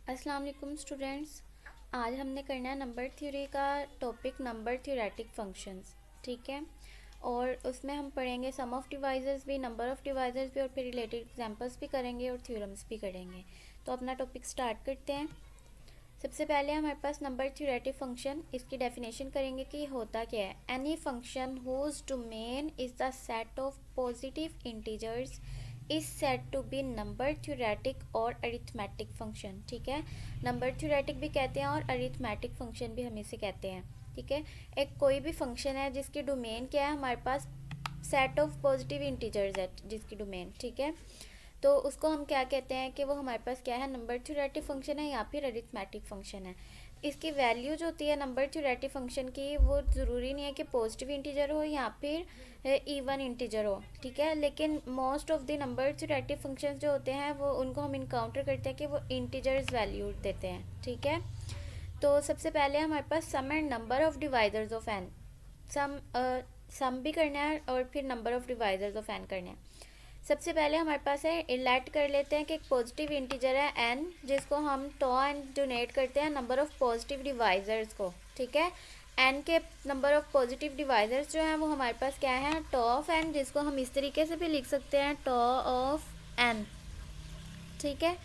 अस्सलाम वालेकुम स्टूडेंट्स। आज हमने करना है नंबर थ्योरी का टॉपिक नंबर थ्योरेटिक फंक्शंस। ठीक है, और उसमें हम पढ़ेंगे सम ऑफ डिवाइजर्स भी, नंबर ऑफ डिवाइजर्स भी, और फिर रिलेटेड एग्जांपल्स भी करेंगे और थ्योरम्स भी करेंगे। तो अपना टॉपिक स्टार्ट करते हैं। सबसे पहले हमारे पास नंबर थ्योरेटिक फंक्शन, इसकी डेफिनेशन करेंगे कि होता क्या है। Any function whose domain is the set of positive integers is set to be number theoretic और अरिथमेटिक फंक्शन। ठीक है, नंबर थ्योरेटिक भी कहते हैं और अरिथमेटिक फंक्शन भी हम इसे कहते हैं। ठीक है, एक कोई भी फंक्शन है जिसकी डोमेन क्या है, हमारे पास सेट ऑफ पॉजिटिव इंटीजर्स है जिसकी डोमेन। ठीक है, तो उसको हम क्या कहते हैं कि वो हमारे पास क्या है, नंबर थ्योरेटिक फंक्शन है या फिर अरिथमेटिक फंक्शन है। इसकी वैल्यू जो होती है नंबर थ्योरेटिक फंक्शन की, वो ज़रूरी नहीं है कि पॉजिटिव इंटीजर हो या फिर इवन इंटीजर हो। ठीक है, लेकिन most of the number theoretic functions जो होते हैं वो उनको हम इनकाउंटर करते हैं कि वो इंटीजर्स वैल्यू देते हैं। ठीक है, तो सबसे पहले हमारे पास sum and number of divisors of n. Sum sum भी करना है और फिर number of divisors of n करना है। सबसे पहले हमारे पास है, लेट कर लेते हैं कि एक पॉजिटिव इंटीजर है एन, जिसको हम टॉ एन डोनेट करते हैं नंबर ऑफ पॉजिटिव डिवाइजर्स को। ठीक है, एन के नंबर ऑफ पॉजिटिव डिवाइजर्स जो हैं वो हमारे पास क्या है, टॉ ऑफ एन, जिसको हम इस तरीके से भी लिख सकते हैं, टॉ ऑफ एन। ठीक है,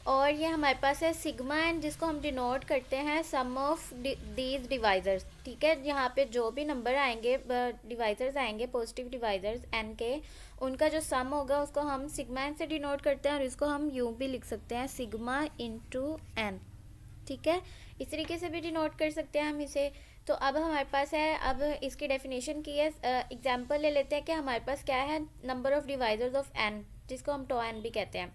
और ये हमारे पास है सिग्मा एन, जिसको हम डिनोट करते हैं सम ऑफ दीज डिवाइजर्स। ठीक है, यहाँ पे जो भी नंबर आएंगे, डिवाइजर्स आएंगे, पॉजिटिव डिवाइजर्स एन के, उनका जो सम होगा उसको हम सिग्मा एन से डिनोट करते हैं, और इसको हम यूँ भी लिख सकते हैं, सिग्मा इंटू एन। ठीक है, इस तरीके से भी डिनोट कर सकते हैं हम इसे। तो अब हमारे पास है, अब इसकी डेफिनेशन की है, एग्जाम्पल ले लेते हैं कि हमारे पास क्या है, number of divisors of n, जिसको हम टॉ एन भी कहते हैं।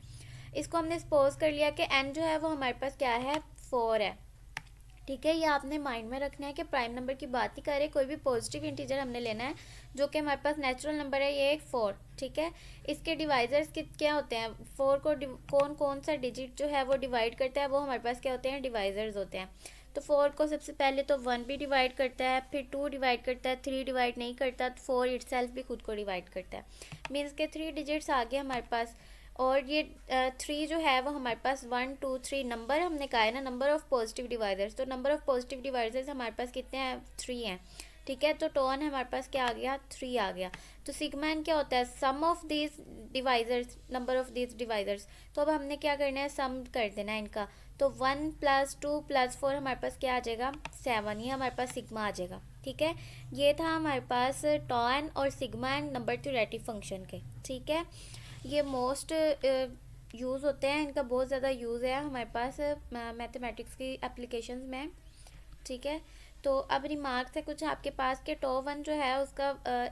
इसको हमने सपोज कर लिया कि एन जो है वो हमारे पास क्या है, 4 है। ठीक है, ये आपने माइंड में रखना है कि प्राइम नंबर की बात ही करें, कोई भी पॉजिटिव इंटीजर हमने लेना है जो कि हमारे पास नेचुरल नंबर है, ये एक 4। ठीक है, इसके डिवाइजर्स क्या होते हैं, 4 को कौन कौन सा डिजिट जो है वो डिवाइड करता है, वो हमारे पास क्या होते हैं, डिवाइजर्स होते हैं। तो 4 को सबसे पहले तो 1 भी डिवाइड करता है, फिर 2 डिवाइड करता है, 3 डिवाइड नहीं करता, तो 4 इटसेल्फ भी खुद को डिवाइड करता है। मीन्स के 3 डिजिट्स आ गए हमारे पास। और ये 3 जो है वो हमारे पास 1 2 3 नंबर हमने कहा है ना, नंबर ऑफ पॉजिटिव डिवाइजर्स। तो नंबर ऑफ पॉजिटिव डिवाइजर्स हमारे पास कितने हैं, 3 हैं। ठीक है, तो टॉन हमारे पास क्या आ गया, 3 आ गया। तो सिग्मा एन क्या होता है, sum of these divisors, number of these divisors. तो अब हमने क्या करना है, सम कर देना है इनका। तो 1 + 2 + 4 हमारे पास क्या आ जाएगा, 7। ये हमारे पास सिग्मा आ जाएगा। ठीक है, ये था हमारे पास टॉन और sigma n number theoretic function के। ठीक है, ये मोस्ट यूज़ होते हैं, इनका बहुत ज़्यादा यूज़ है हमारे पास मैथमेटिक्स की एप्लीकेशंस में। ठीक है, तो अब रिमार्क्स है कुछ आपके पास के टॉ 1 जो है उसका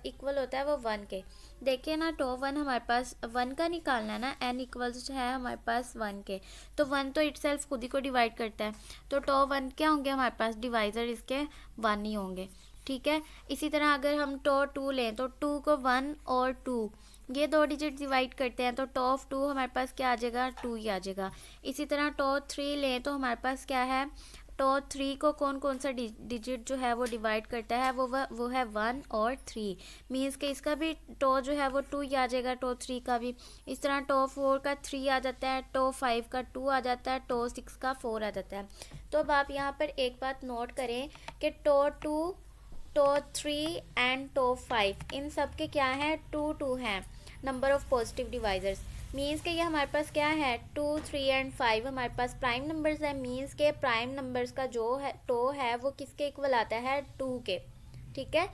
इक्वल होता है वो 1 के। देखिए ना, टॉ 1 हमारे पास 1 का निकालना है ना, n इक्वल्स जो है हमारे पास 1 के। तो 1 तो इटसेल्फ खुद ही को डिवाइड करता है, तो टॉ 1 क्या होंगे हमारे पास, डिवाइज़र इसके 1 ही होंगे। ठीक है, इसी तरह अगर हम टॉ 2 लें तो 2 को 1 और 2 ये 2 डिजिट डिवाइड करते हैं, तो टॉ ऑफ 2 हमारे पास क्या आ जाएगा, 2 ही आ जाएगा। इसी तरह टॉ 3 लें तो हमारे पास क्या है, टॉ 3 को कौन कौन सा डिजिट जो है वो डिवाइड करता है, वो है 1 और 3। मीन्स के इसका भी टॉ जो है वो 2 ही आ जाएगा, टॉ 3 का भी। इस तरह टॉ 4 का 3 आ जाता है, टॉ 5 का 2 आ जाता है, टॉ 6 का 4 आ जाता है। तो अब आप यहाँ पर एक बात नोट करें कि टॉ 2, टॉ 3 एंड टॉ 5 इन सब के क्या है, 2 2 हैं number of positive divisors. Means के ये हमारे पास क्या है, 2 3 एंड 5 हमारे पास प्राइम नंबर्स हैं। मीन्स के प्राइम नंबर्स का जो है टो है वो किसके इक्वल आता है, 2 के। ठीक है,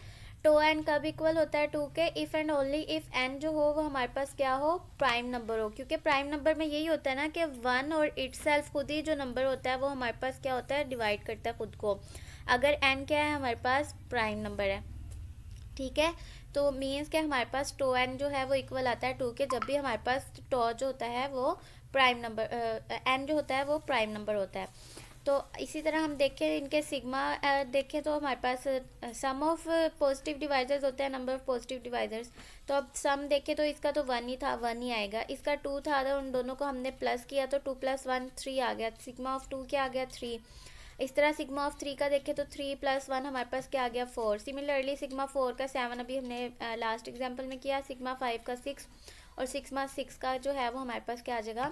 टो एन कब इक्वल होता है, 2 के, if and only if n जो हो वो हमारे पास क्या हो, प्राइम नंबर हो। क्योंकि प्राइम नंबर में यही होता है ना कि 1 और इटसेल्फ खुद ही जो नंबर होता है वो हमारे पास क्या होता है, डिवाइड करता है खुद को। अगर एन क्या है, हमारे पास प्राइम नंबर है। ठीक है, तो मीन्स के हमारे पास टो एन जो है वो इक्वल आता है 2 के, जब भी हमारे पास टो जो होता है वो प्राइम नंबर, एन जो होता है वो प्राइम नंबर होता है। तो इसी तरह हम देखें इनके सिग्मा देखें तो हमारे पास सम ऑफ पॉजिटिव डिवाइजर्स होते हैं, नंबर ऑफ पॉजिटिव डिवाइजर्स। तो अब सम देखें तो इसका तो 1 ही था, 1 ही आएगा। इसका 2 था, तो उन दोनों को हमने प्लस किया तो 2 + 1 3 आ गया। सिग्मा ऑफ 2 क्या आ गया, 3। इस तरह सिग्मा ऑफ 3 का देखें तो 3 + 1 हमारे पास क्या आ गया, 4। सिमिलरली सिग्मा 4 का 7 अभी हमने लास्ट एग्जांपल में किया, सिग्मा 5 का 6 और सिग्मा 6 का जो है वो हमारे पास क्या आ जाएगा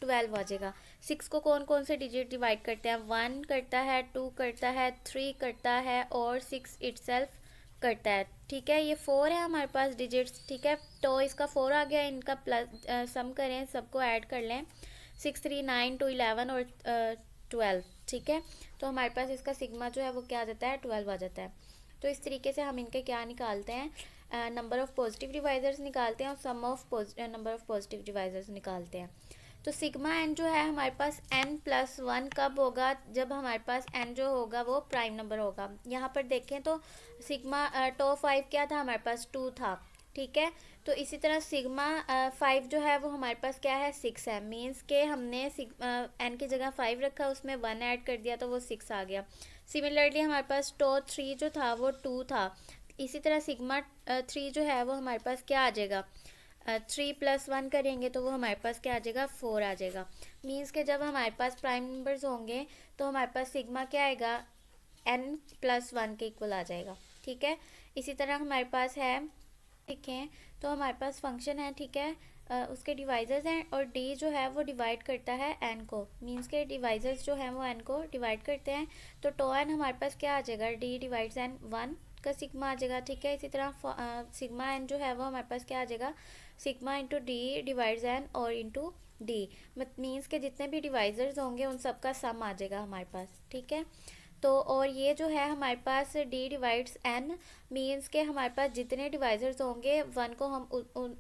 12 आ जाएगा। 6 को कौन कौन से डिजिट डिवाइड करते हैं, 1 करता है, 2 करता है, 3 करता है और 6 इटसेल्फ करता है। ठीक है, ये 4 है हमारे पास डिजिट्स। ठीक है, तो इसका 4 आ गया, इनका प्लस सम करें, सबको ऐड कर लें, 6 3 9 2 11 और 12। ठीक है, तो हमारे पास इसका सिग्मा जो है वो क्या आ जाता है 12 आ जाता है। तो इस तरीके से हम इनके क्या निकालते हैं, नंबर ऑफ़ पॉजिटिव डिवाइजर्स निकालते हैं और sum of number of positive divisors निकालते हैं। तो सिग्मा एन जो है हमारे पास n+1 कब होगा, जब हमारे पास n जो होगा वो प्राइम नंबर होगा। यहाँ पर देखें तो सिग्मा टॉप 5 क्या था हमारे पास 2 था। ठीक है, तो इसी तरह सिग्मा 5 जो है वो हमारे पास क्या है 6 है। मीन्स के हमने n की जगह 5 रखा, उसमें 1 ऐड कर दिया तो वो 6 आ गया। सिमिलरली हमारे पास टॉप 3 जो था वो 2 था। इसी तरह सिग्मा 3 जो है वो हमारे पास क्या आ जाएगा 3+1 करेंगे तो वो हमारे पास क्या आ जाएगा 4 आ जाएगा। मीन्स के जब हमारे पास प्राइम नंबर्स होंगे तो हमारे पास सिग्मा क्या आएगा n+1 के इक्वल आ जाएगा। ठीक है, इसी तरह हमारे पास है, ठीक है, तो हमारे पास फंक्शन है। ठीक है, उसके डिवाइजर्स हैं और d जो है वो डिवाइड करता है n को। मीन्स के डिवाइजर्स जो हैं वो n को डिवाइड करते हैं, तो टो n हमारे पास क्या आ जाएगा d डिवाइड्स n 1 का सिग्मा आ जाएगा। ठीक है, इसी तरह सिग्मा n जो है वो हमारे पास क्या आ जाएगा sigma into D divides n और इंटू डी, मीन्स के जितने भी डिवाइजर्स होंगे उन सब का सम आ जाएगा हमारे पास। ठीक है, तो और ये जो है हमारे पास d डिवाइड्स n, मीन्स के हमारे पास जितने डिवाइजर्स होंगे 1 को हम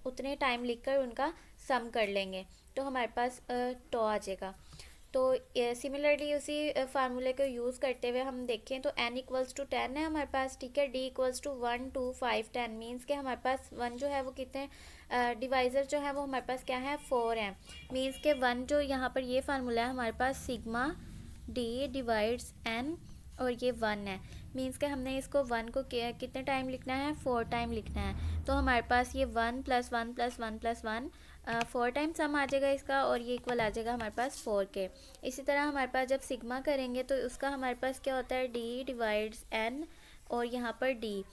उतने टाइम लिखकर उनका सम कर लेंगे तो हमारे पास टो आ जाएगा। तो सिमिलरली उसी फार्मूले को यूज़ करते हुए हम देखें तो n इक्वल्स टू 10 है हमारे पास। ठीक है, d इक्वल्स टू 1 2 5 10, मीन्स के हमारे पास 1 जो है वो कितने डिवाइज़र जो है वो हमारे पास क्या है 4 हैं। मीन्स के 1 जो यहाँ पर ये फार्मूला है हमारे पास सिग्मा d डिवाइड्स n और ये 1 है। मीन्स के हमने इसको 1 को कितने टाइम लिखना है 4 टाइम लिखना है। तो हमारे पास ये 1 + 1 + 1 + 1 4 टाइम सम आ जाएगा इसका और ये इक्वल आ जाएगा हमारे पास 4 के। इसी तरह हमारे पास जब सिग्मा करेंगे तो उसका हमारे पास क्या होता है d डिवाइड्स n और यहाँ पर d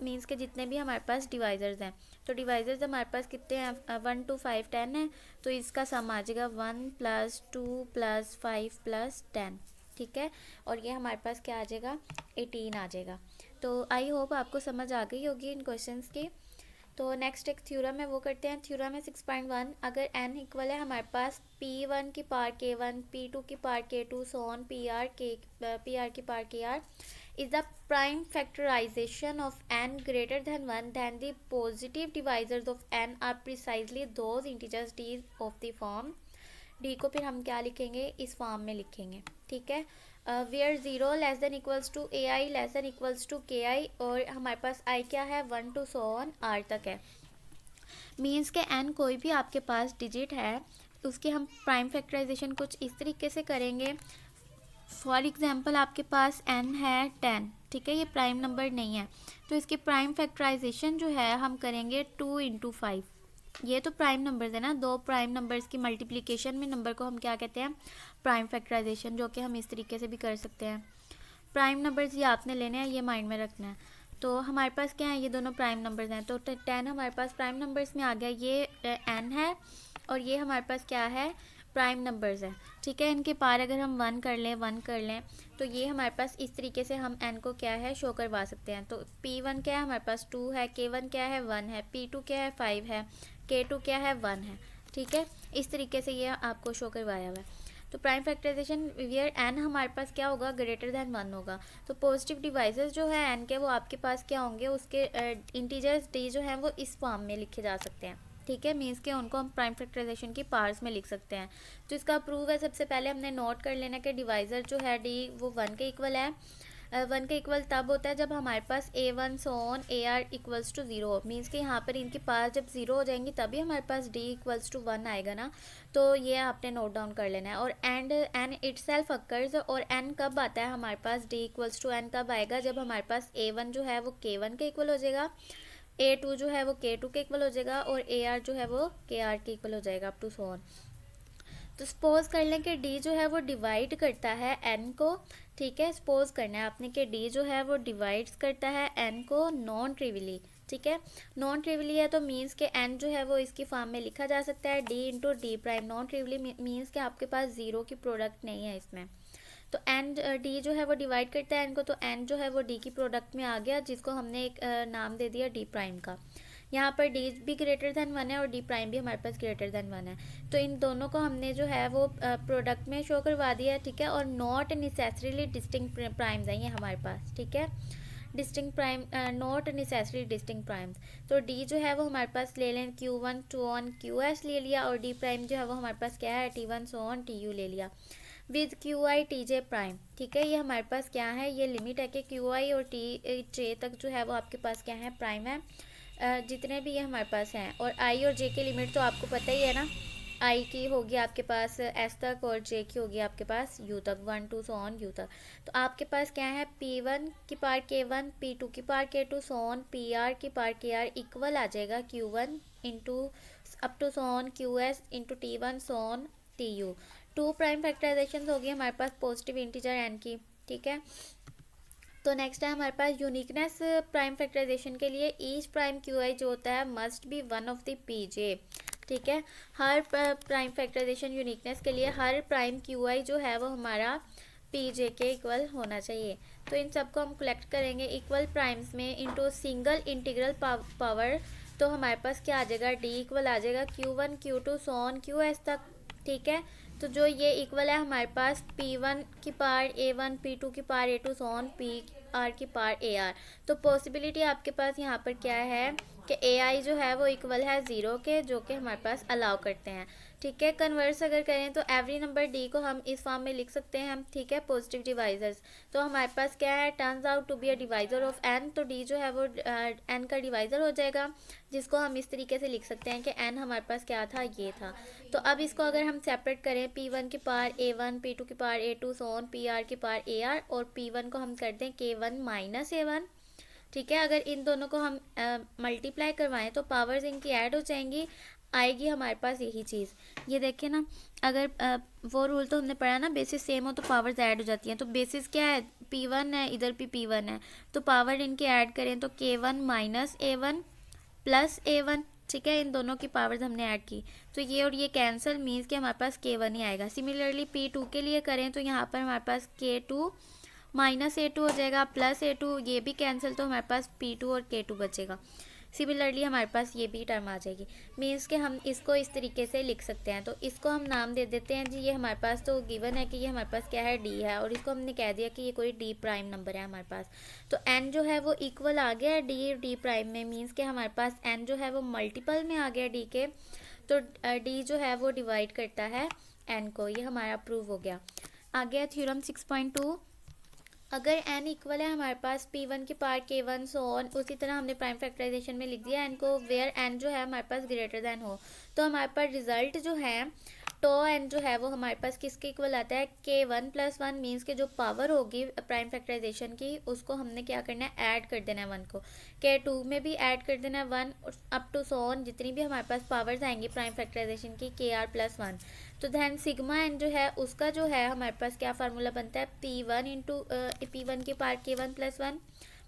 मीन्स के जितने भी हमारे पास डिवाइजर्स हैं, तो डिवाइजर्स हमारे पास कितने हैं 1 2 5 10 है, तो इसका सम आ जाएगा 1 + 2 + 5 + 10। ठीक है, और ये हमारे पास क्या आ जाएगा 18 आ जाएगा। तो आई होप आपको समझ आ गई होगी इन क्वेश्चंस की। तो नेक्स्ट एक थ्योरम है वो करते हैं। थ्योरम है 6.1, अगर n इक्वल है हमारे पास p1 की पावर k1, p2 की power k2, so on pr की power kr is the prime factorization of n greater than 1, then the positive divisors of n are precisely those integers d of the form। d को फिर हम क्या लिखेंगे इस form में लिखेंगे। ठीक है, where 0 less than equals to ai less than equals to ki, और हमारे पास i क्या है 1 to so on r तक है। मीन्स के n कोई भी आपके पास डिजिट है उसकी हम प्राइम फैक्टराइजेशन कुछ इस तरीके से करेंगे। फॉर एग्जांपल आपके पास n है 10, ठीक है, ये प्राइम नंबर नहीं है, तो इसकी प्राइम फैक्टराइजेशन जो है हम करेंगे 2 × 5। ये तो प्राइम नंबर्स है ना, दो प्राइम नंबर्स की मल्टीप्लिकेशन में नंबर को हम क्या कहते हैं प्राइम फैक्टराइजेशन, जो कि हम इस तरीके से भी कर सकते हैं। प्राइम नंबर्स ये आपने लेने हैं, ये माइंड में रखना है। तो हमारे पास क्या है ये दोनों प्राइम नंबर्स हैं, तो 10 हमारे पास प्राइम नंबर्स में आ गया, ये n है और ये हमारे पास क्या है प्राइम नंबर्स है। ठीक है, इनके पार अगर हम 1 कर लें तो ये हमारे पास इस तरीके से हम n को क्या है शो करवा सकते हैं। तो p1 क्या है हमारे पास 2 है, k1 क्या है 1 है, p2 क्या है 5 है, k2 क्या है 1 है। ठीक है, इस तरीके से ये आपको शो करवाया हुआ है। तो प्राइम फैक्टराइजेशन वियर n हमारे पास क्या होगा ग्रेटर दैन 1 होगा, तो पॉजिटिव डिवाइसेस जो है n के वो आपके पास क्या होंगे, उसके इंटीजर्स d जो हैं वो इस फॉर्म में लिखे जा सकते हैं। ठीक है, मीन्स के उनको हम प्राइम फैक्टराइजेशन की पार्ट्स में लिख सकते हैं। तो इसका प्रूफ है, सबसे पहले हमने नोट कर लेना कि डिवाइज़र जो है d वो 1 के इक्वल है। 1 के इक्वल तब होता है जब हमारे पास a1 so on ar equals to 0 हो। मीन्स कि यहाँ पर इनकी पास जब 0 हो जाएंगी तभी हमारे पास d इक्वल्स टू 1 आएगा ना, तो ये आपने नोट डाउन कर लेना है। और एंड n इटसेल्फ अकर्स, और n कब आता है हमारे पास d इक्वल्स टू n कब आएगा, जब हमारे पास a1 जो है वो k1 के इक्वल हो जाएगा, a2 जो है वो k2 के इक्वल हो जाएगा और ar जो है वो kr के इक्वल हो जाएगा अप टू सो ऑन। तो सपोज कर लें कि d जो है वो डिवाइड करता है n को। ठीक है, सपोज करना है आपने कि d जो है वो डिवाइड्स करता है n को नॉन ट्रिवियली। ठीक है। नॉन ट्रिवली है तो मीन्स के n जो है वो इसकी फॉर्म में लिखा जा सकता है d into d prime. Non trivially means के आपके पास ज़ीरो की प्रोडक्ट नहीं है इसमें। तो n d जो है वो डिवाइड करता है n को, तो n जो है वो d की प्रोडक्ट में आ गया, जिसको हमने एक नाम दे दिया d प्राइम का। यहाँ पर d भी ग्रेटर देन 1 है और d प्राइम भी हमारे पास ग्रेटर देन 1 है, तो इन दोनों को हमने जो है वो प्रोडक्ट में शो करवा दिया है, ठीक है। और नॉट नेसेसरीली डिस्टिंक्ट प्राइम्स हैं ये हमारे पास, ठीक है। Distinct prime not necessary distinct primes. तो d जो है वो हमारे पास ले लें q1 टू ऑन qs ले लिया, और d प्राइम जो है वो हमारे पास क्या है t1 सो ऑन tu ले लिया with Q I T J prime, ठीक है। ये हमारे पास क्या है, ये लिमिट है कि क्यू आई और टी जे तक जो है वो आपके पास क्या है, प्राइम है, जितने भी ये हमारे पास हैं। और आई और जे की लिमिट तो आपको पता ही है ना, आई की होगी आपके पास एस तक और जे की होगी आपके पास यू तक, 1 2 सो ऑन यू तक। तो आपके पास क्या है, P1 की पार K1, P2 की पार K2 सो ऑन PR की पार KR इक्वल आ जाएगा Q1 into up to so on QS into T1 so on TU। To prime factorization होगी हमारे पास पॉजिटिव इंटीजर n की, ठीक है। तो नेक्स्ट है हमारे पास यूनिकनेस प्राइम फैक्टराइजेशन के लिए ईच प्राइम क्यू आई जो होता है must be one of the P जे, ठीक है। हर प्राइम फैक्टराइजेशन यूनिकनेस के लिए हर प्राइम क्यू आई जो है वो हमारा पी जे के इक्वल होना चाहिए। तो इन सबको हम कलेक्ट करेंगे इक्वल प्राइम्स में इनटू सिंगल इंटीग्रल पावर, तो हमारे पास क्या आ जाएगा, डी इक्वल आ जाएगा Q1 Q2 so on QS तक, ठीक है। तो जो ये इक्वल है हमारे पास P1 की पार A1, P2 की पार A2 सो ऑन PR की पार AR। तो पॉसिबिलिटी आपके पास यहाँ पर क्या है कि AI जो है वो इक्वल है 0 के, जो कि हमारे पास अलाउ करते हैं, ठीक है। कन्वर्स अगर करें तो एवरी नंबर D को हम इस फॉर्म में लिख सकते हैं हम, ठीक है, पॉजिटिव डिवाइजर्स। तो हमारे पास क्या है, turns out to be a divisor of n, तो D जो है वो n का डिवाइजर हो जाएगा, जिसको हम इस तरीके से लिख सकते हैं कि n हमारे पास क्या था, ये था। तो अब इसको अगर हम सेपरेट करें, P1 की पार A1, P2 की पार A2 सो ऑन PR की पार AR, और P1 को हम कर दें K1 माइनस A1, ठीक है। अगर इन दोनों को हम मल्टीप्लाई करवाएं तो पावर्स इनकी ऐड हो जाएंगी, आएगी हमारे पास यही चीज़। ये देखें ना, अगर वो रूल तो हमने पढ़ा ना, बेसिस सेम हो तो पावर्स ऐड हो जाती हैं। तो बेसिस क्या है, P1 है, इधर भी P1 है, तो पावर इनके ऐड करें तो K1 minus A1 plus A1, ठीक है। इन दोनों की पावर्स हमने ऐड की, तो ये और ये कैंसिल, मीन्स कि हमारे पास K1 ही आएगा। सिमिलरली P2 के लिए करें तो यहाँ पर हमारे पास K2 माइनस A2 हो जाएगा प्लस A2, ये भी कैंसिल, तो हमारे पास P2 और K2 बचेगा। सिमिलरली हमारे पास ये भी टर्म आ जाएगी, मीन्स कि हम इसको इस तरीके से लिख सकते हैं। तो इसको हम नाम दे देते हैं जी, ये हमारे पास तो गिवन है कि ये हमारे पास क्या है, D है, और इसको हमने कह दिया कि ये कोई D प्राइम नंबर है हमारे पास। तो n जो है वो इक्वल आ गया है D प्राइम में, मीन्स कि हमारे पास n जो है वो मल्टीपल में आ गया D के, तो D जो है वो डिवाइड करता है n को, ये हमारा प्रूव हो गया। आ गया थ्योरम 6.2। अगर n इक्वल है हमारे पास P1 की पार K1 सो ऑन, उसी तरह हमने प्राइम फैक्टराइजेशन में लिख दिया n को, वेयर n जो है हमारे पास ग्रेटर देन हो, तो हमारे पास रिजल्ट जो है टो n जो है वो हमारे पास किसके इक्वल आता है, K1 प्लस 1, मीन्स के जो पावर होगी प्राइम फैक्टराइजेशन की उसको हमने क्या करना है, ऐड कर देना है 1 को, K2 में भी ऐड कर देना है 1, अप टू सो ऑन जितनी भी हमारे पास पावर्स आएंगी प्राइम फैक्टराइजेशन की KR प्लस 1। तो दैन सिग्मा n जो है उसका जो है हमारे पास क्या फार्मूला बनता है, P1 इंटू P1 की पार K1 plus 1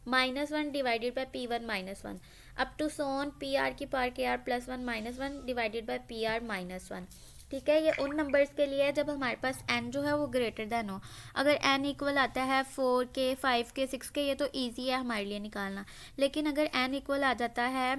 minus 1 divided by P1 minus 1, up to so on PR की पार KR plus 1 minus 1 divided by PR minus 1, ठीक है। ये उन नंबर्स के लिए है जब हमारे पास n जो है वो ग्रेटर देन हो। अगर n इक्वल आता है 4 के 5 के 6 के, ये तो इजी है हमारे लिए निकालना, लेकिन अगर n इक्वल आ जाता है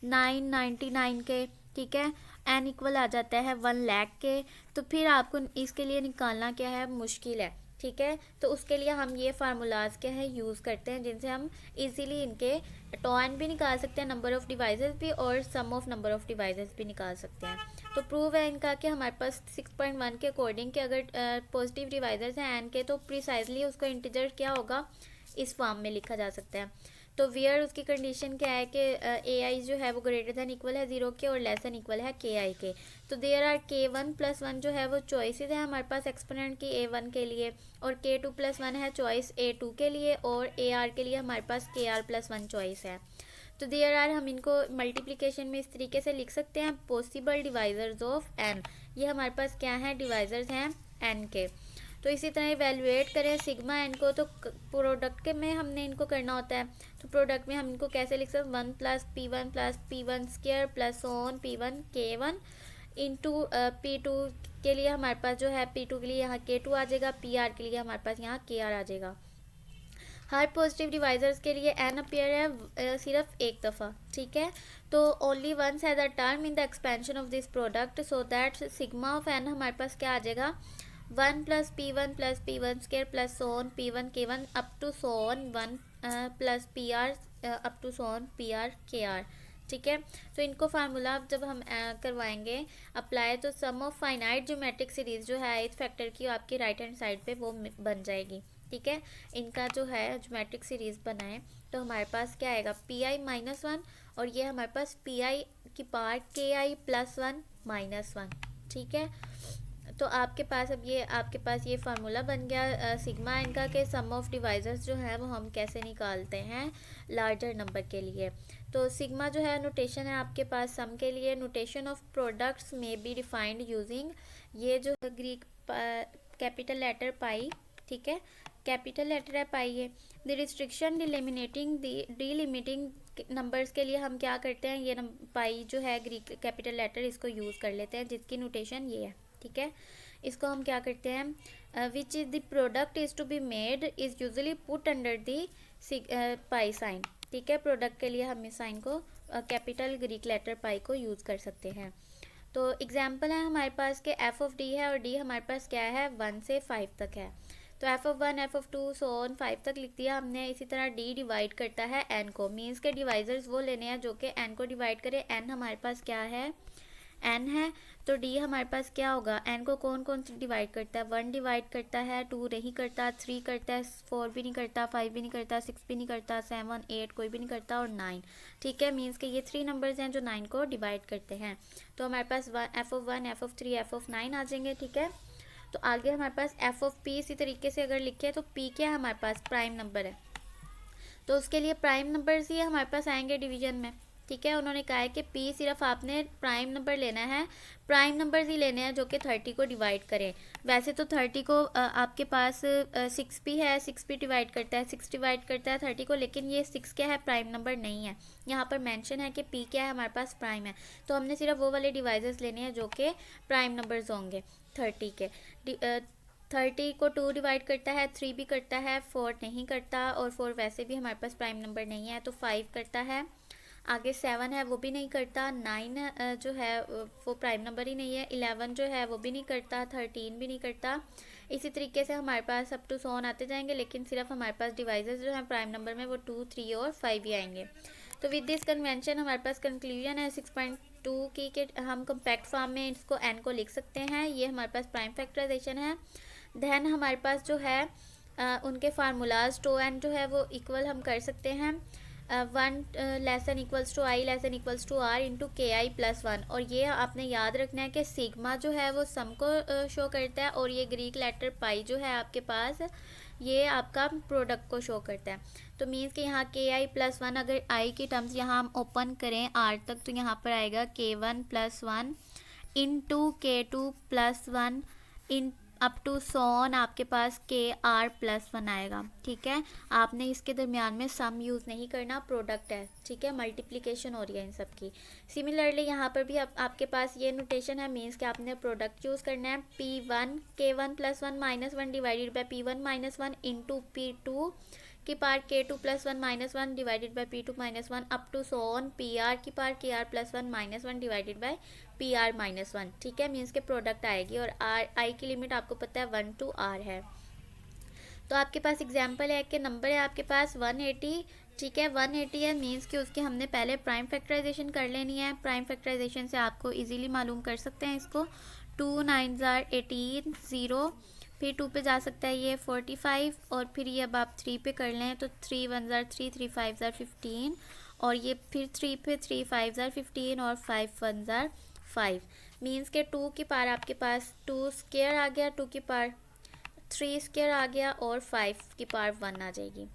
999 के, ठीक है, n इक्वल आ जाता है 1 लाख के, तो फिर आपको इसके लिए निकालना क्या है, मुश्किल है, ठीक है। तो उसके लिए हम ये फार्मूलाज क्या है यूज़ करते हैं, जिनसे हम इजीली इनके टॉन भी निकाल सकते हैं, नंबर ऑफ़ डिवाइसेस भी, और sum of number of devices भी निकाल सकते हैं। तो प्रूव है इनका कि हमारे पास 6.1 के अकॉर्डिंग कि अगर पॉजिटिव डिवाइजर्स हैं n के, तो प्रिसाइजली उसको इंटीजर क्या होगा, इस फॉर्म में लिखा जा सकता है। तो वेयर उसकी कंडीशन क्या है कि AI जो है वो ग्रेटर दैन इक्वल है 0 के और लेस दैन इक्वल है KI के। तो देयर आर K1 प्लस 1 जो है वो चॉइसेस है हमारे पास एक्सपोनेंट की A1 के लिए, और K2 प्लस 1 है चॉइस A2 के लिए, और AR के लिए हमारे पास KR प्लस 1 चॉइस है। तो देयर आर हम इनको मल्टीप्लिकेशन में इस तरीके से लिख सकते हैं, पॉसिबल डिवाइजर्स ऑफ n, ये हमारे पास क्या है, डिवाइजर्स हैं n के। तो इसी तरह इवेलुएट करें सिग्मा एन को, तो प्रोडक्ट के में हमने इनको करना होता है। तो प्रोडक्ट में हम इनको कैसे लिख सकते हैं, 1 plus P one square plus on P1 K1 into P2 के लिए हमारे पास जो है P2 के लिए यहाँ K2 आ जाएगा, PR के लिए हमारे पास यहाँ KR आ जाएगा। हर पॉजिटिव डिवाइजर्स के लिए एन अपीयर है सिर्फ एक दफ़ा, ठीक है। तो only once has a term in the expansion of this product, so that sigma of n हमारे पास क्या आ जाएगा, 1 plus P1 square plus so on P1 K1 up to so on 1 plus PR up to so on PR KR, ठीक है। तो इनको formula जब हम करवाएंगे अप्लाई, तो सम ऑफ फाइनाइट ज्योमेट्रिक सीरीज जो है इस फैक्टर की आपकी राइट हैंड साइड पे वो बन जाएगी, ठीक है। इनका जो है ज्योमेट्रिक सीरीज बनाए तो हमारे पास क्या आएगा, Pi-1 और ये हमारे पास Pi की पावर Ki+1 -1, ठीक है। तो आपके पास अब ये फार्मूला बन गया सिग्मा इनका के सम ऑफ डिवाइजर्स जो है वो हम कैसे निकालते हैं लार्जर नंबर के लिए। तो सिग्मा जो है नोटेशन है आपके पास सम के लिए, नोटेशन ऑफ प्रोडक्ट्स में बी डिफाइंड यूजिंग ये जो ग्रीक कैपिटल लेटर पाई, ठीक है, कैपिटल लेटर है पाई है। द रिस्ट्रिक्शन डिलिमिटिंग नंबर्स के लिए हम क्या करते हैं, ये पाई जो है ग्रीक कैपिटल लेटर इसको यूज़ कर लेते हैं, जिसकी नोटेशन ये है, ठीक है। इसको हम क्या करते हैं, which is the product is to be made is usually put under the pi sign, ठीक है। प्रोडक्ट के लिए हम इस साइन को कैपिटल ग्रीक लेटर पाई को यूज़ कर सकते हैं। तो एग्जाम्पल है हमारे पास के एफ ऑफ डी है और डी हमारे पास क्या है 1 से 5 तक है। तो f(1) f(2) सो ऑन 5 तक लिख दिया हमने। इसी तरह d डिवाइड करता है n को, मीन्स के डिवाइजर्स वो लेने हैं जो कि n को डिवाइड करे। n हमारे पास क्या है, n है, तो d हमारे पास क्या होगा, n को कौन कौन सी डिवाइड करता है, 1 डिवाइड करता है, 2 नहीं करता, 3 करता है, 4 भी नहीं करता, 5 भी नहीं करता, 6 भी नहीं करता, 7 8 कोई भी नहीं करता और 9, ठीक है। मीन्स के ये 3 नंबर्स हैं जो 9 को डिवाइड करते हैं। तो हमारे पास f(1) f(3) f(9) आ जाएंगे, ठीक है। तो आगे हमारे पास एफ ऑफ पी इसी तरीके से अगर लिखे तो पी क्या है हमारे पास प्राइम नंबर है, तो उसके लिए प्राइम नंबर्स ही हमारे पास आएंगे डिवीजन में, ठीक है। उन्होंने कहा है कि पी सिर्फ आपने प्राइम नंबर लेना है, प्राइम नंबर्स ही लेने हैं जो कि 30 को डिवाइड करें। वैसे तो 30 को आपके पास 6 भी है, 6 भी डिवाइड करता है, 6 डिवाइड करता है 30 को, लेकिन ये 6 क्या है प्राइम नंबर नहीं है। यहाँ पर मेंशन है कि पी क्या है हमारे पास प्राइम है, तो हमने सिर्फ वो वाले डिवाइजर्स लेने हैं जो कि प्राइम नंबर्स होंगे 30 के। 30 को 2 डिवाइड करता है, 3 भी करता है, 4 नहीं करता, और 4 वैसे भी हमारे पास प्राइम नंबर नहीं है, तो 5 करता है। आगे 7 है वो भी नहीं करता, 9 जो है वो प्राइम नंबर ही नहीं है, 11 जो है वो भी नहीं करता, 13 भी नहीं करता। इसी तरीके से हमारे पास अप टू सोन आते जाएंगे, लेकिन सिर्फ हमारे पास डिवाइजर्स जो हैं प्राइम नंबर में वो 2 3 और 5 ही आएंगे। तो विद दिस कन्वेंशन हमारे पास कंक्लूजन है 6.2 की कि हम कम्पैक्ट फॉर्म में इसको n को लिख सकते हैं। ये हमारे पास प्राइम फैक्टराइजेशन है। देन हमारे पास जो है उनके फार्मूलाज टो एन जो है वो इक्वल हम कर सकते हैं 1 less than equals to i less than equals to r into KI+1। और ये आपने याद रखना है कि सिग्मा जो है वो सम को शो करता है, और ये ग्रीक लेटर पाई जो है आपके पास ये आपका प्रोडक्ट को शो करता है। तो मीन्स कि यहाँ KI+1 अगर आई की टर्म्स यहाँ हम ओपन करें R तक, तो यहाँ पर आएगा K1+1 into K2+1 in up to so on आपके पास KR+1 आएगा, ठीक है। आपने इसके दरमियान में सम यूज़ नहीं करना, प्रोडक्ट है, ठीक है, मल्टीप्लिकेशन हो रही है इन सब की। सिमिलरली यहाँ पर भी आपके पास ये नोटेशन है, मीन्स कि आपने प्रोडक्ट यूज़ करना है P1 K1+1 -1 divided by P1-1 into P2 की पार K2+1 -1 divided by P2 -1 up to so on PR की पार KR+1 -1 डिवाइडेड बाई PR -1, ठीक है। मीन्स के प्रोडक्ट आएगी, और आई की लिमिट आपको पता है 1 to R है। तो आपके पास एग्जाम्पल है कि नंबर है आपके पास 180, ठीक है, 180 है, मीन्स कि उसकी हमने पहले प्राइम फैक्टराइजेशन कर लेनी है। प्राइम फैक्टराइजेशन से आपको इजीली मालूम कर सकते हैं इसको, 2 9 18 0, फिर 2 पे जा सकता है ये 45, और फिर ये अब आप 3 पे कर लें तो 3 1 3 3 5 15, और ये फिर 3 पे 3 5 15 और 5 1 5। मीन्स के 2 की पार आपके पास 2 स्क्वायर आ गया, 2 की पार 3 स्क्वायर आ गया, और 5 की पार 1 आ जाएगी।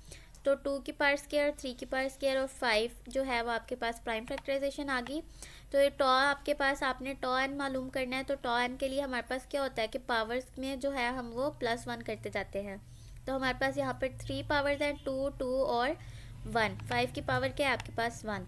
तो 2 की पावर स्क्वायर, 3 की पावर स्क्वायर और 5 जो है वो आपके पास प्राइम फैक्टराइजेशन आ गई। तो ये टॉ आपके पास, आपने टॉ एन मालूम करना है। तो टॉ एन के लिए हमारे पास क्या होता है कि पावर्स में जो है हम वो +1 करते जाते हैं। तो हमारे पास यहाँ पर 3 पावर्स हैं, 2, 2 और 1। 5 की पावर क्या है आपके पास 1।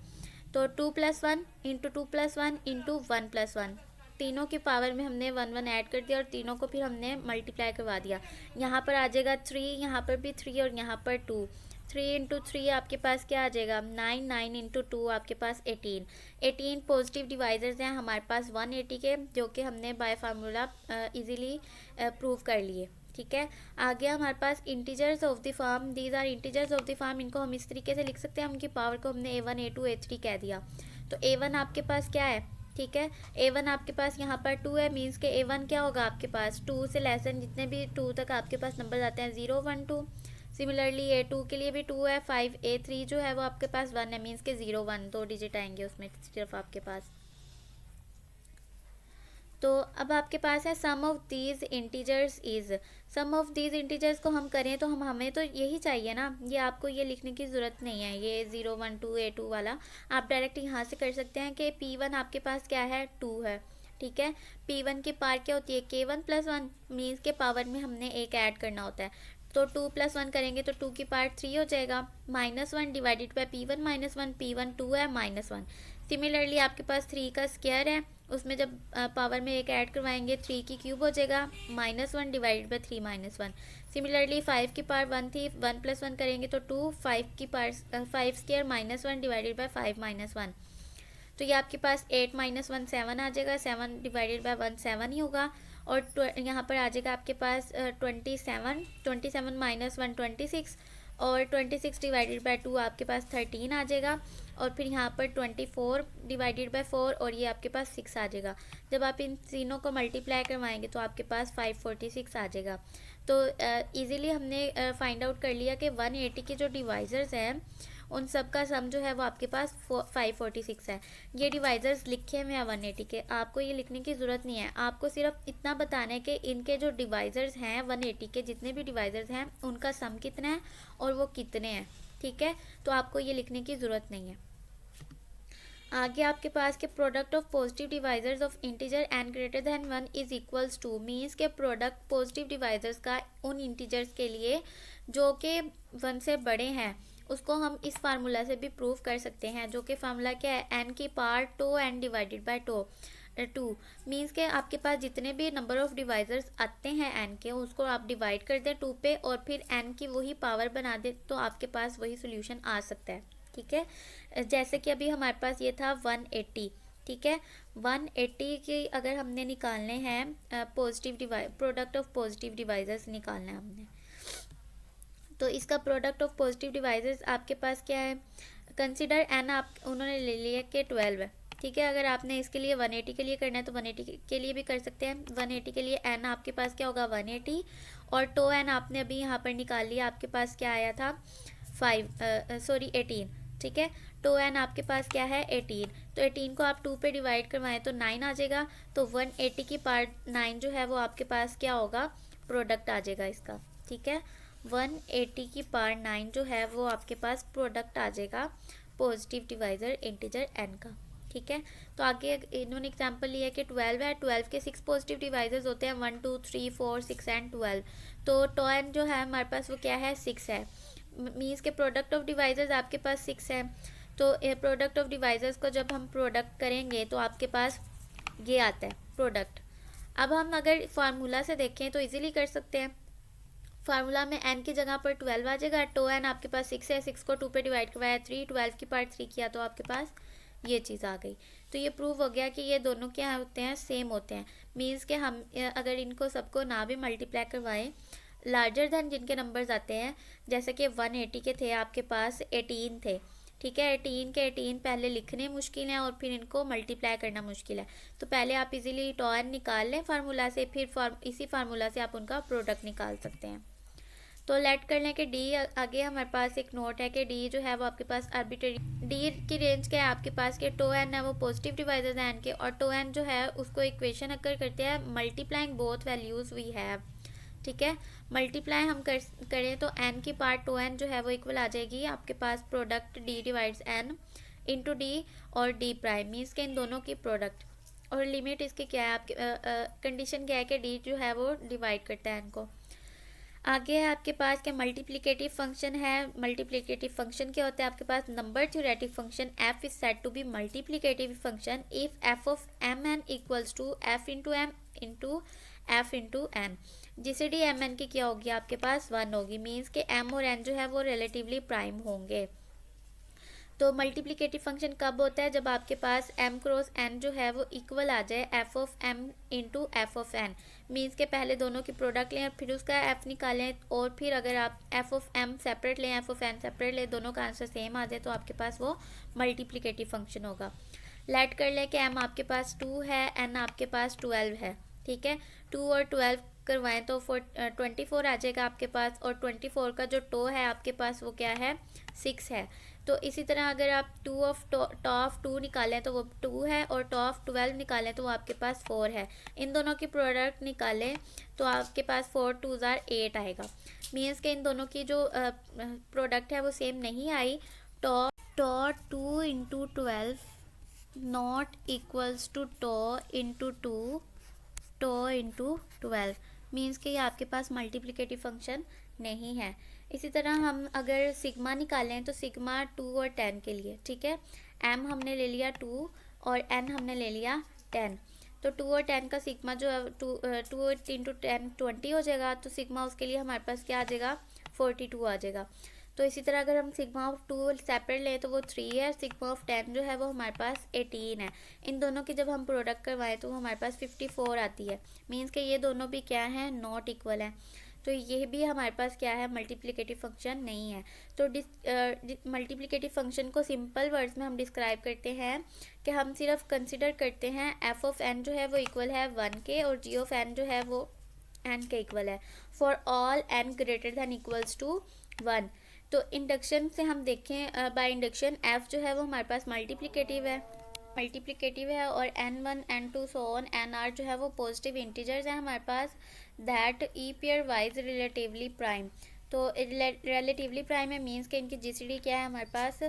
तो 2 + 1 इंटू 2 + 1 इंटू 1 + 1, तीनों की पावर में हमने 1 1 ऐड कर दिया और तीनों को फिर हमने मल्टीप्लाई करवा दिया। यहाँ पर आ जाएगा 3, यहाँ पर भी 3 और यहाँ पर 2। 3 इंटू 3 आपके पास क्या आ जाएगा 9, 9 इंटू 2 आपके पास 18। 18 पॉजिटिव डिवाइजर्स हैं हमारे पास 180 के, जो कि हमने बाय फार्मूला इजीली प्रूव कर लिए। ठीक है, आगे हमारे पास integers of the form, these are integers of the form. इनको हम इस तरीके से लिख सकते हैं, उनकी पावर को हमने A1 A2 A3 कह दिया। तो A1 आपके पास क्या है, ठीक है, A1 आपके पास यहाँ पर 2 है, मीन्स के A1 क्या होगा आपके पास 2 से लेस देन, जितने भी 2 तक आपके पास नंबर आते हैं 0 1 2। सिमिलरली A2 के लिए भी 2 है, 5। A3 जो है वो आपके पास 1 है, मीन्स के 0 1 2 डिजिट आएंगे उसमें सिर्फ आपके पास। तो अब आपके पास है sum of these integers is. Sum of these integers को हम करें तो हमें तो यही चाहिए ना, ये आपको ये लिखने की ज़रूरत नहीं है, ये 0 1 2 A2 वाला आप डायरेक्ट यहाँ से कर सकते हैं कि P1 आपके पास क्या है 2 है। ठीक है, P1 की पावर क्या होती है K1 + 1, मीन्स के पावर में हमने एक ऐड करना होता है। तो 2 + 1 करेंगे तो 2 की पावर 3 हो जाएगा, -1 डिवाइडेड बाय P1 -1, P1 2 है -1। सिमिलरली आपके पास 3 का स्क्वायर है, उसमें जब पावर में एक ऐड करवाएंगे 3 की क्यूब हो जाएगा, -1 डिवाइडेड बाय 3 -1। सिमिलरली 5 की पावर 1 थी, 1 + 1 करेंगे तो 2, 5 की पावर 5 स्क्वायर -1 डिवाइडेड बाय 5 -1। तो ये आपके पास 8 - 1 7 आ जाएगा, 7 डिवाइडेड बाय 1 7 ही होगा। और यहाँ पर आ जाएगा आपके पास 27, 27 - 1 26, और 26 डिवाइडेड बाय 2 आपके पास 13 आ जाएगा। और फिर यहाँ पर 24 डिवाइडेड बाय 4 और ये आपके पास 6 आ जाएगा। जब आप इन तीनों को मल्टीप्लाई करवाएंगे तो आपके पास 546 आ जाएगा। तो इजीली हमने फाइंड आउट कर लिया कि 180 के जो डिवाइजर्स हैं उन सब का सम जो है वो आपके पास 546 है। ये डिवाइजर्स लिखे हुए हैं 180 के, आपको ये लिखने की ज़रूरत नहीं है, आपको सिर्फ इतना बताना है कि इनके जो डिवाइजर्स हैं 180 के जितने भी डिवाइजर्स हैं उनका सम कितना है और वो कितने हैं। ठीक है, तो आपको ये लिखने की ज़रूरत नहीं है। आगे आपके पास के product of positive divisors of integer n greater than 1 is equals to, means के प्रोडक्ट पॉजिटिव डिवाइजर्स का उन इंटीजर्स के लिए जो कि 1 से बड़े हैं उसको हम इस फार्मूला से भी प्रूव कर सकते हैं, जो कि फार्मूला क्या है एन की power tau n divided by two. Means के आपके पास जितने भी नंबर ऑफ डिवाइजर्स आते हैं एन के उसको आप डिवाइड कर दें 2 पे और फिर एन की वही पावर बना दें तो आपके पास वही सोल्यूशन आ सकता है। ठीक है, जैसे कि अभी हमारे पास ये था 180। ठीक है, 180 की अगर हमने निकालने हैं positive product of positive divisors निकालना है हमने, तो इसका प्रोडक्ट ऑफ पॉजिटिव डिवाइसेस आपके पास क्या है, कंसिडर एन आप उन्होंने ले लिया कि 12 है। ठीक है, अगर आपने इसके लिए 180 के लिए करना है तो 180 के लिए भी कर सकते हैं। 180 के लिए एन आपके पास क्या होगा 180 और टो एन आपने अभी यहाँ पर निकाल लिया, आपके पास क्या आया था 18। ठीक है, टो एन आपके पास क्या है 18, तो 18 को आप 2 पे डिवाइड करवाएं तो 9 आ जाएगा। तो 180 की पार्ट 9 जो है वो आपके पास क्या होगा प्रोडक्ट आ जाएगा इसका। ठीक है, 180 की पावर 9 जो है वो आपके पास प्रोडक्ट आ जाएगा पॉजिटिव डिवाइजर इंटीजर एन का। ठीक है, तो आगे इन्होंने एग्जांपल लिया कि 12 है, 12 के 6 पॉजिटिव डिवाइजर्स होते हैं 1 2 3 4 6 एंड 12। तो टो एन जो है हमारे पास वो क्या है 6 है, मीन्स के प्रोडक्ट ऑफ डिवाइजर्स आपके पास 6 है। तो प्रोडक्ट ऑफ डिवाइजर्स को जब हम प्रोडक्ट करेंगे तो आपके पास ये आता है प्रोडक्ट। अब हम अगर फार्मूला से देखें तो इजीली कर सकते हैं, फार्मूला में n की जगह पर 12 आ जाएगा, टो एन आपके पास 6 है, 6 को 2 पे डिवाइड करवाया 3, 12 की पार्ट 3 किया तो आपके पास ये चीज़ आ गई। तो ये प्रूव हो गया कि ये दोनों क्या होते हैं सेम होते हैं, मीन्स के हम अगर इनको सबको ना भी मल्टीप्लाई करवाएं लार्जर दैन जिनके नंबर्स आते हैं, जैसे कि 180 के थे आपके पास 18 थे। ठीक है, 18 के 18 पहले लिखने मुश्किल हैं और फिर इनको मल्टीप्लाई करना मुश्किल है, तो पहले आप इजीली टो एन निकाल लें फार्मूला से, फिर इसी फार्मूला से आप उनका प्रोडक्ट निकाल सकते हैं। तो लेट कर लें कि डी, आगे हमारे पास एक नोट है कि डी जो है वो आपके पास आर्बिट्रेरी, डी की रेंज क्या है आपके पास के टो एन है वो पॉजिटिव डिवाइजर्स हैं एन के, और टो एन जो है उसको इक्वेशन अगर करते हैं multiplying both values we have. ठीक है। मल्टीप्लाई हम करें तो n की पार्ट 2n जो है वो इक्वल आ जाएगी आपके पास product d divides n into d और d प्राइम मीन्स के इन दोनों की प्रोडक्ट, और लिमिट इसकी क्या है आपके कंडीशन क्या है कि d जो है वो डिवाइड करता है n को। आगे है आपके पास क्या मल्टीप्लिकेटिव फंक्शन है। मल्टीप्लिकेटिव फंक्शन क्या होता है आपके पास number theoretic function f is said to be multiplicative function if f of m n equals to f into m into f into n। GCD m n की क्या होगी आपके पास 1 होगी, मीन्स के m और n जो है वो रिलेटिवली प्राइम होंगे। तो मल्टीप्लिकेटिव फंक्शन कब होता है जब आपके पास m क्रॉस n जो है वो इक्वल आ जाए f of m into f of n, means के पहले दोनों की प्रोडक्ट लें और फिर उसका f निकालें, और फिर अगर आप f ऑफ m सेपरेट लें f ऑफ n सेपरेट लें, दोनों का आंसर सेम आ जाए तो आपके पास वो मल्टीप्लिकेटिव फंक्शन होगा। लेट कर लें कि m आपके पास 2 है, n आपके पास 12 है, ठीक है। 2 और 12 करवाएं तो 24 आ जाएगा आपके पास, और 24 का जो टो है आपके पास वो क्या है 6 है। तो इसी तरह अगर आप टॉ ऑफ 2 निकालें तो वो 2 है, और टॉ ऑफ 12 निकालें तो वो आपके पास 4 है। इन दोनों की प्रोडक्ट निकालें तो आपके पास 4 2 8 आएगा, मीन्स के इन दोनों की जो प्रोडक्ट है वो सेम नहीं आई। Tau 2 into 12 not equals to tau into 2 tau into 12, means कि ये आपके पास मल्टीप्लिकेटिव फंक्शन नहीं है। इसी तरह हम अगर सिग्मा निकालें तो सिग्मा 2 और 10 के लिए, ठीक है। m हमने ले लिया 2 और n हमने ले लिया 10, तो 2 और 10 का सिग्मा जो है 2 इंटू 10 20 हो जाएगा, तो सिग्मा उसके लिए हमारे पास क्या आ जाएगा 42 आ जाएगा। तो इसी तरह अगर हम सिग्मा ऑफ 2 सेपरेट लें तो वो 3 है, सिग्मा ऑफ 10 जो है वो हमारे पास 18 है। इन दोनों की जब हम प्रोडक्ट करवाएं तो वो हमारे पास 54 आती है, मीन्स कि ये दोनों भी क्या हैं नॉट इक्वल है, तो ये भी हमारे पास क्या है मल्टीप्लिकेटिव फंक्शन नहीं है। तो मल्टीप्लिकेटिव फंक्शन को सिंपल वर्ड्स में हम डिस्क्राइब करते हैं कि हम सिर्फ कंसिडर करते हैं f ऑफ n जो है वो इक्वल है 1 के, और g ऑफ n जो है वो n के इक्वल है for all n greater than equals to 1। तो इंडक्शन से हम देखें बाय इंडक्शन f जो है वो हमारे पास मल्टीप्लिकेटिव है और n1 n2 so on nr जो है वो पॉजिटिव इंटीजर्स हैं हमारे पास, that e pairwise relatively prime. तो रिलेटिवली प्राइम है, मीन्स के इनकी जीसीडी क्या है हमारे पास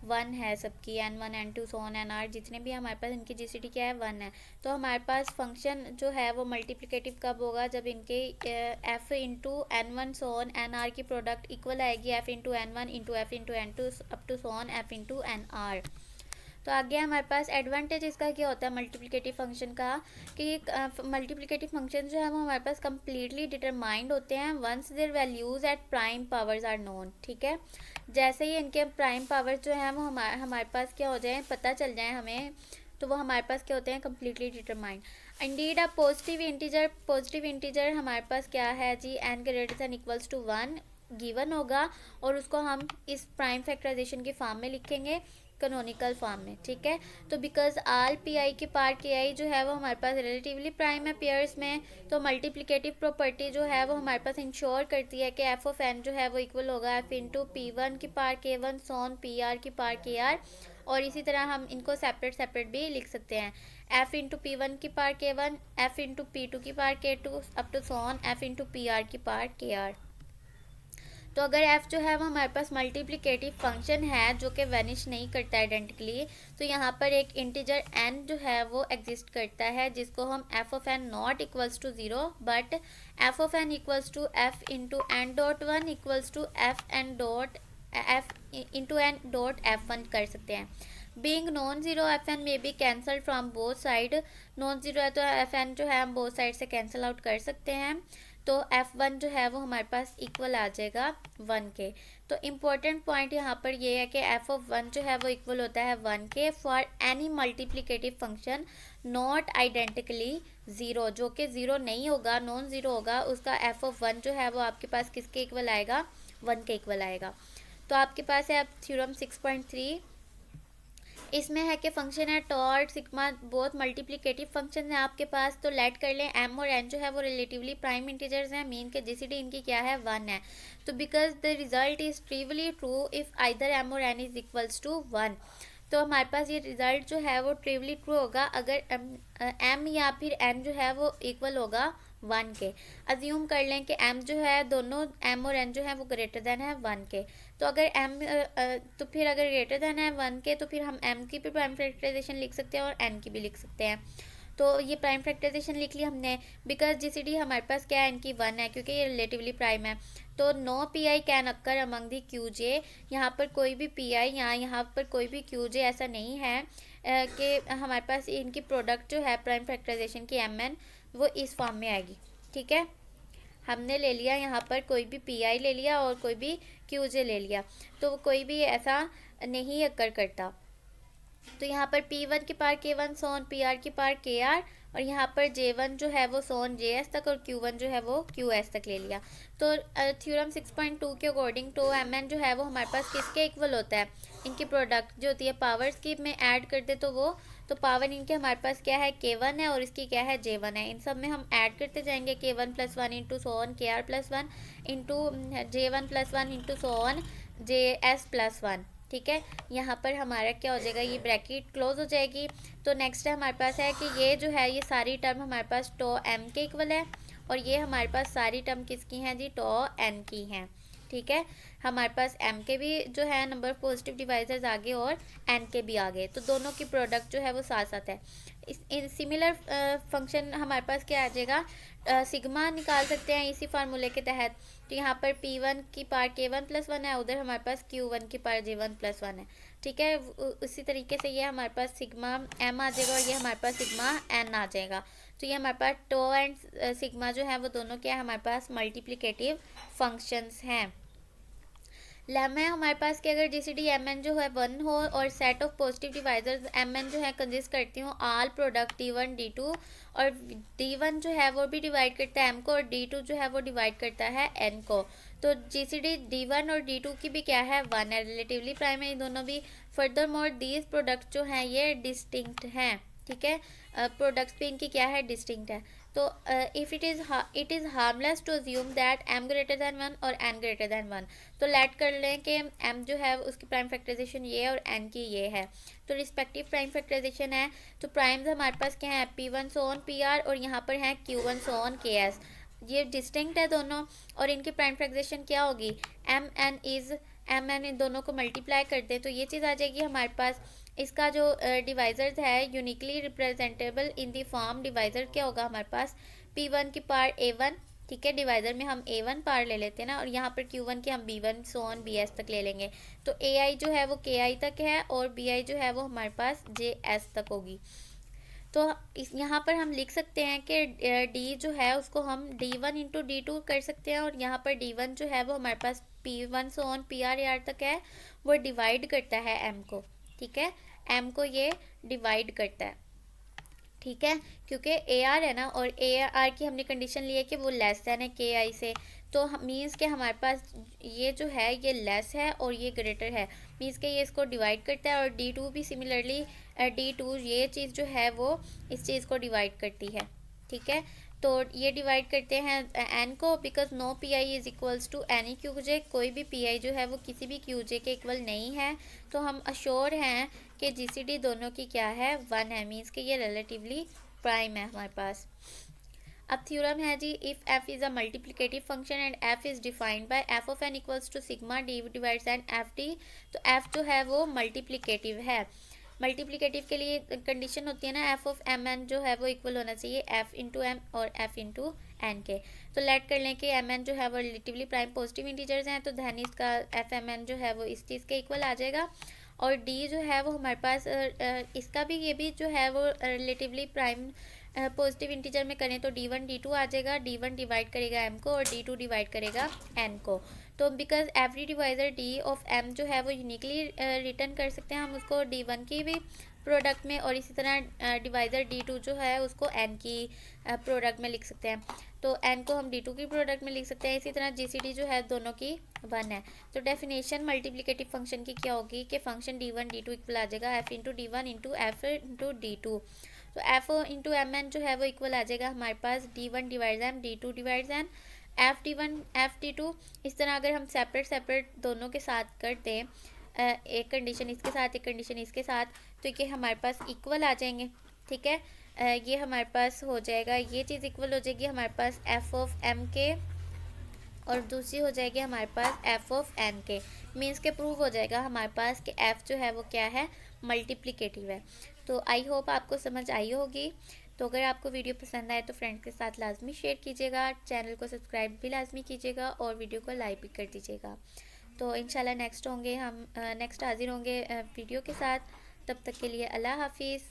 1 है सबकी, n1 n2 so on nr जितने भी हमारे पास इनकी जीसीडी क्या है 1 है। तो हमारे पास फंक्शन जो है वो मल्टीप्लिकेटिव कब होगा जब इनके f into n1 so on nr की प्रोडक्ट इक्वल आएगी f into n1 into f into n2 up to so on f into nr। तो आगे हमारे पास एडवांटेज इसका क्या होता है मल्टीप्लिकेटिव फंक्शन का, कि मल्टीप्लिकेटिव फंक्शन जो है वो हमारे पास कम्प्लीटली डिटरमाइंड होते हैं once their values at prime powers are known, ठीक है। जैसे ही इनके प्राइम पावर्स जो हैं वो हमारे पास क्या हो जाए पता चल जाए हमें, तो वो हमारे पास क्या होते हैं completely determined. Indeed a positive integer हमारे पास क्या है जी n greater than equals to 1 given होगा, और उसको हम इस प्राइम फैक्टराइजेशन की फॉर्म में लिखेंगे कैनोनिकल फॉर्म में, ठीक है। तो बिकॉज आल पी आई के पार के आई जो है वो हमारे पास रिलेटिवली प्राइम है पेयर्स में, तो मल्टीप्लिकेटिव प्रॉपर्टी जो है वो हमारे पास इंश्योर करती है कि एफ ऑफ एन जो है वो इक्वल होगा एफ इंटू पी वन की पार k one sworn P r की पार के आर, और इसी तरह हम इनको सेपरेट भी लिख सकते हैं, एफ इंटू पी वन की पार k one f into p two की पार k two up to so on f into p r की पार के आर। तो अगर f जो है वो हमारे पास मल्टीप्लिकेटिव फंक्शन है जो कि वैनिश नहीं करता आइडेंटिकली, तो यहाँ पर एक इंटीजर n जो है वो एग्जिस्ट करता है जिसको हम f of n not equals to 0 but f of n equals to f into n dot 1 equals to f into n dot f1 कर सकते हैं। Being non zero f n may be cancel from both side, non zero है तो f n जो है हम both side से cancel out कर सकते हैं, तो f1 जो है वो हमारे पास इक्वल आ जाएगा 1 के। तो इम्पोर्टेंट पॉइंट यहाँ पर ये है कि f ऑफ 1 जो है वो इक्वल होता है 1 के for any multiplicative function not identically 0, जो कि 0 नहीं होगा नॉन ज़ीरो होगा, उसका f ऑफ 1 जो है वो आपके पास किसके इक्वल आएगा 1 के इक्वल आएगा। तो आपके पास है अब थ्योरम 6.3, इसमें है कि फंक्शन है टॉर्ट सिग्मा बहुत मल्टीप्लिकेटिव फंक्शन है आपके पास। तो लेट कर लें m और n जो है वो रिलेटिवली प्राइम इंटीजर्स हैं, मीन के जीसीडी इनकी क्या है 1 है। तो because the result is trivially true if either m और n इज इक्वल्स टू 1, तो हमारे पास ये रिजल्ट जो है वो ट्रिवली ट्रू होगा अगर m या फिर n जो है वो इक्वल होगा 1 के। अज्यूम कर लें कि m जो है दोनों m और n जो है वो ग्रेटर देन है 1 के। तो अगर m तो फिर अगर ग्रेटर देन है 1 के तो फिर हम m की भी प्राइम फैक्टराइजेशन लिख सकते हैं और n की भी लिख सकते हैं। तो ये प्राइम फैक्टराइजेशन लिख ली हमने, बिकॉज जीसीडी हमारे पास क्या है, इनकी 1 है क्योंकि ये रिलेटिवली प्राइम है। तो no p i can occur among the q j, यहाँ पर कोई भी पी आई यहाँ पर कोई भी क्यू जे ऐसा नहीं है कि हमारे पास इनकी प्रोडक्ट जो है प्राइम फैक्टराइजेशन की एम एन वो इस फॉर्म में आएगी। ठीक है, हमने ले लिया यहाँ पर कोई भी पी आई ले लिया और कोई भी क्यू जे ले लिया, तो कोई भी ऐसा नहीं अक्कर करता। तो यहाँ पर P1 की पार K1 सोन PR की पार KR और यहाँ पर J1 जो है वो सोन JS तक और Q1 जो है वो QS तक ले लिया। तो थ्योरम 6.2 के अकॉर्डिंग तो Mn जो है वो हमारे पास किसके इक्वल होता है, इनकी प्रोडक्ट जो होती है पावर्स की में ऐड कर दे तो पावर इनके हमारे पास क्या है K1 है और इसकी क्या है J1 है। इन सब में हम ऐड करते जाएंगे K1 + 1 इंटू सोन KR + 1 इंटू J1 + 1 इंटू सोन JS + 1। ठीक है, यहाँ पर हमारा क्या हो जाएगा, ये ब्रैकेट क्लोज हो जाएगी। तो नेक्स्ट हमारे पास है कि ये जो है ये सारी टर्म हमारे पास टो m के इक्वल है और ये हमारे पास सारी टर्म किसकी हैं जी, टो n की हैं। ठीक है, हमारे पास m के भी जो है नंबर ऑफ पॉजिटिव डिवाइजर्स आगे और n के भी आगे, तो दोनों की प्रोडक्ट जो है वो साथ साथ है। इस सिमिलर फंक्शन हमारे पास क्या आ जाएगा, सिग्मा निकाल सकते हैं इसी फार्मूले के तहत। तो यहाँ पर P1 की पार K1 + 1 है, उधर हमारे पास Q1 की पार J1 + 1 है। ठीक है, उसी तरीके से ये हमारे पास सिग्मा m आ जाएगा और ये हमारे पास सिग्मा n आ जाएगा। तो ये हमारे पास टो एंड सिग्मा जो है वो दोनों क्या है, हमारे पास मल्टीप्लिकेटिव फंक्शंस हैं। लेम है हमारे पास कि अगर जीसीडी एम एन जो है 1 हो और set of positive divisors m n जो है कंसिस्ट करती हूँ आल प्रोडक्ट D1 D2 और D1 जो है वो भी डिवाइड करता है m को और D2 जो है वो डिवाइड करता है n को। तो जीसीडी D1 और D2 की भी क्या है 1 है, रिलेटिवली प्राइम है ये दोनों भी। फर्दर मोर दीज प्रोडक्ट जो हैं ये डिस्टिंक्ट हैं। ठीक है, प्रोडक्ट्स भी इनकी क्या है, डिस्टिंक्ट है। तो if it is harmless to assume that m greater than 1 और n ग्रेटर दैन 1। तो लेट कर लें कि m जो है उसकी प्राइम फैक्टराइजेशन ये और n की ये है, तो रिस्पेक्टिव प्राइम फैक्टराइजेशन है। तो प्राइम्स हमारे पास क्या है, P1 सोन PR और यहाँ पर है Q1 सोन KS, ये डिस्टिंक्ट है दोनों और इनकी प्राइम फैक्टराइजेशन क्या होगी, एम एन इन दोनों को मल्टीप्लाई कर दें तो ये चीज़ आ जाएगी हमारे पास। इसका जो डिवाइजर्स है uniquely representable in the form, divisor क्या होगा हमारे पास P1 की पार A1। ठीक है, डिवाइजर में हम A1 पार ले लेते हैं ना और यहाँ पर Q1 की हम B1 सोन BS तक ले लेंगे। तो AI जो है वो KI तक है और BI जो है वो हमारे पास JS तक होगी। तो इस यहाँ पर हम लिख सकते हैं कि D जो है उसको हम D1 इंटू D2 कर सकते हैं और यहाँ पर D1 जो है वो हमारे पास P1 सोन PR तक है, वो डिवाइड करता है M को। ठीक है, M को ये डिवाइड करता है। ठीक है, क्योंकि AR है ना और AR की हमने कंडीशन ली है कि वो लेस देन है KI से, तो मीन्स के हमारे पास ये जो है ये लेस है और ये ग्रेटर है, मीन्स के ये इसको डिवाइड करता है। और D2 भी सिमिलरली D2 ये चीज़ जो है वो इस चीज़ को डिवाइड करती है। ठीक है, तो ये डिवाइड करते हैं n को, because no p i is equals to any q j, कोई भी पी आई जो है वो किसी भी क्यू जे के इक्वल नहीं है। तो हम अश्योर हैं कि जीसीडी दोनों की क्या है 1 है, मीन्स कि ये रिलेटिवली प्राइम है हमारे पास। अब थ्योरम है जी, if f is a multiplicative function and f is defined by f of n equals to sigma d divides and f d, तो f जो है वो मल्टीप्लिकेटिव है। मल्टीप्लिकेटिव के लिए कंडीशन होती है ना f ऑफ m n जो है वो इक्वल होना चाहिए f इंटू m और f इंटू n के। तो लेट कर लें कि m n जो है वो रिलेटिवली प्राइम पॉजिटिव इंटीजर्स हैं, तो धन इसका f m n जो है वो इस चीज़ के इक्वल आ जाएगा। और d जो है वो हमारे पास इसका भी ये भी जो है वो रिलेटिवली प्राइम पॉजिटिव इंटीजर में करें तो D1 D2 आ जाएगा, D1 डिवाइड करेगा m को और D2 डिवाइड करेगा n को। तो because every divisor D of m जो है वो यूनिकली रिटर्न कर सकते हैं हम उसको D1 की भी प्रोडक्ट में और इसी तरह डिवाइजर D2 जो है उसको n की प्रोडक्ट में लिख सकते हैं, तो n को हम D2 की प्रोडक्ट में लिख सकते हैं। इसी तरह GCD जो है दोनों की 1 है। तो डेफिनेशन मल्टीप्लिकेटिव फंक्शन की क्या होगी कि फंक्शन D1 D2 इक्वल आ जाएगा f into D1 into f into D2। तो f इंटू एम एन जो है वो इक्वल आ जाएगा हमारे पास D1 divides m D2 divides n f D1 f D2। इस तरह अगर हम सेपरेट दोनों के साथ कर दें, एक कंडीशन इसके साथ एक कंडीशन इसके साथ, तो ये हमारे पास इक्वल आ जाएंगे। ठीक है, ये हमारे पास हो जाएगा, ये चीज़ इक्वल हो जाएगी हमारे पास एफ ऑफ एम के, और दूसरी हो जाएगी हमारे पास एफ ऑफ एन के। मीन्स के प्रूव हो जाएगा हमारे पास कि एफ जो है वो क्या है, मल्टीप्लिकेटिव है। तो आई होप आपको समझ आई होगी। तो अगर आपको वीडियो पसंद आए तो फ्रेंड्स के साथ लाजमी शेयर कीजिएगा, चैनल को सब्सक्राइब भी लाजमी कीजिएगा और वीडियो को लाइक भी कर दीजिएगा। तो इंशाल्लाह नेक्स्ट हाजिर होंगे वीडियो के साथ। तब तक के लिए अल्लाह हाफिज़।